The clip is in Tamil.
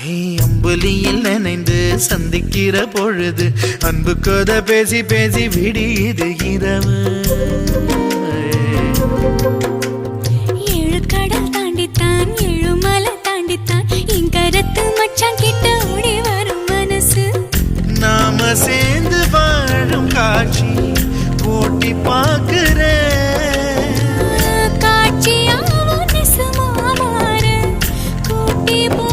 அம்புலியில் நினைந்து சந்திக்கிற பொழுது அன்பு கதை பேசி பேசி விடியுது இரவு. ஏழு கடல் தாண்டித்தான் ஏழு மலை தாண்டித்தான் என் கருத்து மச்சான் கிட்ட ஓடி வரும் மனசு. நாம சேர்ந்து வாழும் காட்சி போட்டி பார்க்கிறேன். காட்சியாவும் நெசமா மாற கூட்டி போ